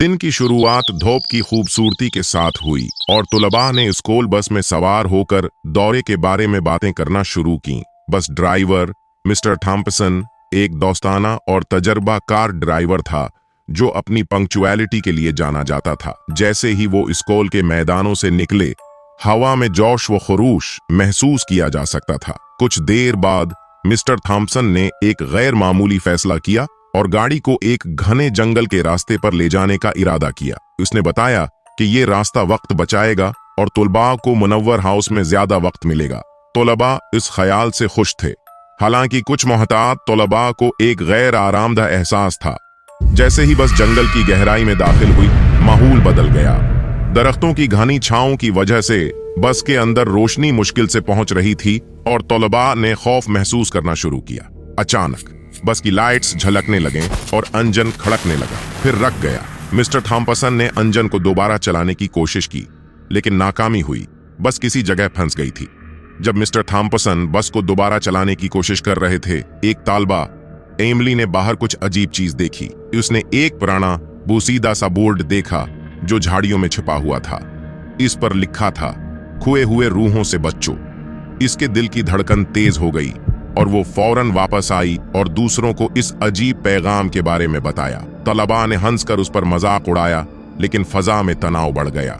दिन की शुरुआत धूप की खूबसूरती के साथ हुई और तुलबा ने स्कूल बस में सवार होकर दौरे के बारे में बातें करना शुरू की। बस ड्राइवर मिस्टर थॉम्पसन एक दोस्ताना और तजर्बाकार ड्राइवर था जो अपनी पंक्चुअलिटी के लिए जाना जाता था। जैसे ही वो स्कूल के मैदानों से निकले, हवा में जोश व खरूश महसूस किया जा सकता था। कुछ देर बाद मिस्टर थॉम्पसन ने एक गैर मामूली फैसला किया और गाड़ी को एक घने जंगल के रास्ते पर ले जाने का इरादा किया। उसने बताया कि ये रास्ता वक्त बचाएगा और तुलबा को मुनव्वर हाउस में ज्यादा वक्त मिलेगा। तुलबा इस ख्याल से खुश थे, हालांकि कुछ मोहतात तुलबा को एक गैर आरामदा एहसास था। जैसे ही बस जंगल की गहराई में दाखिल हुई, माहौल बदल गया। दरख्तों की घनी छांव की वजह से बस के अंदर रोशनी मुश्किल से पहुंच रही थी और तुलबा ने खौफ महसूस करना शुरू किया। अचानक बस की लाइट्स झलकने लगे और इंजन खड़कने लगा, फिर रुक गया। मिस्टर थॉम्पसन ने इंजन को दोबारा चलाने की कोशिश की, लेकिन नाकामी हुई। बस किसी जगह फंस गई थी। जब मिस्टर थॉम्पसन बस को दोबारा चलाने की कोशिश कर रहे थे, एक तालबा एमली ने बाहर कुछ अजीब चीज देखी। उसने एक पुराना बोसीदा सा बोर्ड देखा जो झाड़ियों में छिपा हुआ था। इस पर लिखा था, खोए हुए रूहों से बच्चों। इसके दिल की धड़कन तेज हो गई और वो फौरन वापस आई और दूसरों को इस अजीब पैगाम के बारे में बताया। तलबा ने हंसकर उस पर मजाक उड़ाया, लेकिन फजा में तनाव बढ़ गया।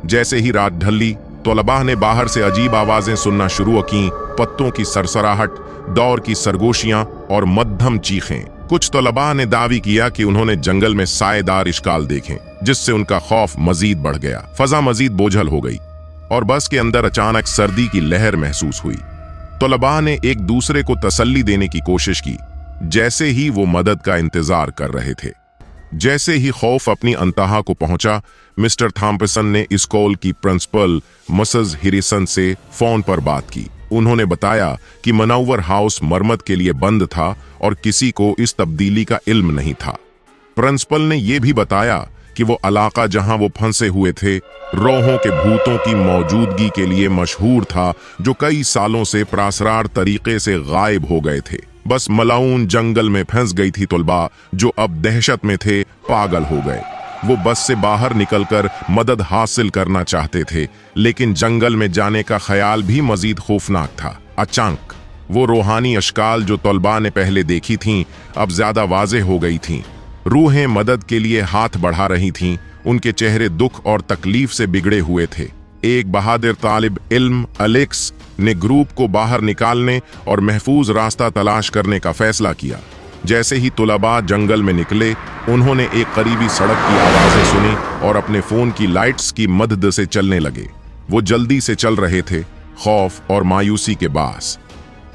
जैसे ही रात ढली, तलबा ने बाहर से अजीब आवाजें सुनना शुरू की, पत्तों की सरसराहट, दौर की सरगोशियां और मध्यम चीखें। कुछ तलबा ने दावी किया कि उन्होंने जंगल में सायेदार इश्काल देखे, जिससे उनका खौफ मजीद बढ़ गया। फजा मजीद बोझल हो गई और बस के अंदर अचानक सर्दी की लहर महसूस हुई। तुलबा ने एक दूसरे को तसल्ली देने की कोशिश की, जैसे ही वो मदद का इंतजार कर रहे थे। जैसे ही खौफ अपनी अंतहा को पहुंचा, मिस्टर थॉम्पसन ने स्कूल की प्रिंसिपल मिसेस हैरिसन से फोन पर बात की। उन्होंने बताया कि मुनव्वर हाउस मरम्मत के लिए बंद था और किसी को इस तब्दीली का इल्म नहीं था। प्रिंसिपल ने यह भी बताया कि वो इलाका जहां वो फंसे हुए थे, रोहों के भूतों की मौजूदगी के लिए मशहूर था, जो कई सालों से प्रासरार तरीके से गायब हो गए थे। बस मलाउन जंगल में फंस गई थी तुलबा, जो अब दहशत में थे, पागल हो गए। वो बस से बाहर निकलकर मदद हासिल करना चाहते थे, लेकिन जंगल में जाने का ख्याल भी मजीद खौफनाक था। अचानक वो रूहानी अशकाल जो तुलबा ने पहले देखी थीं, अब ज्यादा वाज़ेह हो गई थीं। रूहें मदद के लिए हाथ बढ़ा रही थीं। उनके चेहरे दुख और तकलीफ से बिगड़े हुए थे। एक बहादुर तालिब इल्म एलेक्स ने ग्रुप को बाहर निकालने और महफूज रास्ता तलाश करने का फैसला किया। जैसे ही तुलबा जंगल में निकले, उन्होंने एक करीबी सड़क की आवाजें सुनी और अपने फोन की लाइट्स की मदद से चलने लगे। वो जल्दी से चल रहे थे, खौफ और मायूसी के बास।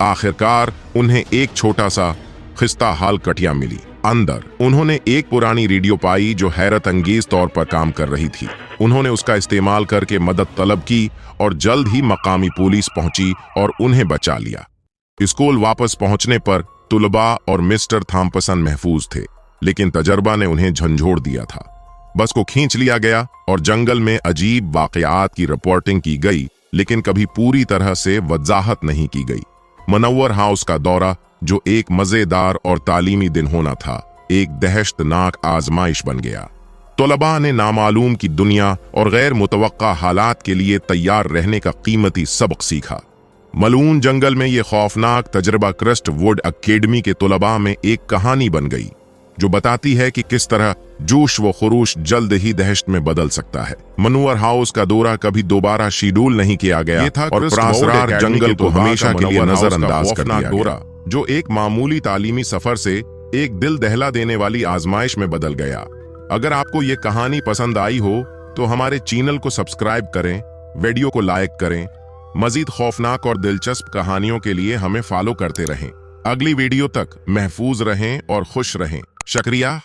आखिरकार उन्हें एक छोटा सा खिस्ता हाल कटिया मिली। अंदर उन्होंने एक पुरानी रेडियो पाई जो हैरत अंगेज तौर पर काम कर रही थी। उन्होंने उसका इस्तेमाल करके मदद तलब की और जल्द ही मकामी पुलिस पहुंची और उन्हें बचा लिया। स्कूल वापस पहुंचने पर तुलबा और मिस्टर थॉम्पसन महफूज थे, लेकिन तजर्बा ने उन्हें झंझोड़ दिया था। बस को खींच लिया गया और जंगल में अजीब वाकयात की रिपोर्टिंग की गई, लेकिन कभी पूरी तरह से वजाहत नहीं की गई। मुनव्वर हाउस का दौरा, जो एक मजेदार और तालीमी दिन होना था, एक दहशतनाक आजमाइश बन गया। तुलबा ने नामालूम की दुनिया और गैर मुतवक्का हालात के लिए तैयार रहने का कीमती सबक सीखा। मलून जंगल में यह खौफनाक तजर्बा क्रस्ट वुड अकेडमी के तुलबा में एक कहानी बन गई, जो बताती है कि किस तरह जोश व खरूश जल्द ही दहशत में बदल सकता है। मुनव्वर हाउस का दौरा कभी दोबारा शेड्यूल नहीं किया गया और प्रासरार जंगल को हमेशा के लिए नजरअंदाज कर दिया गया, जो एक मामूली तालीमी सफर से एक दिल दहला देने वाली आजमाइश में बदल गया। अगर आपको ये कहानी पसंद आई हो तो हमारे चैनल को सब्सक्राइब करें, वीडियो को लाइक करें। मजीद खौफनाक और दिलचस्प कहानियों के लिए हमें फॉलो करते रहें। अगली वीडियो तक महफूज रहें और खुश रहें। शुक्रिया।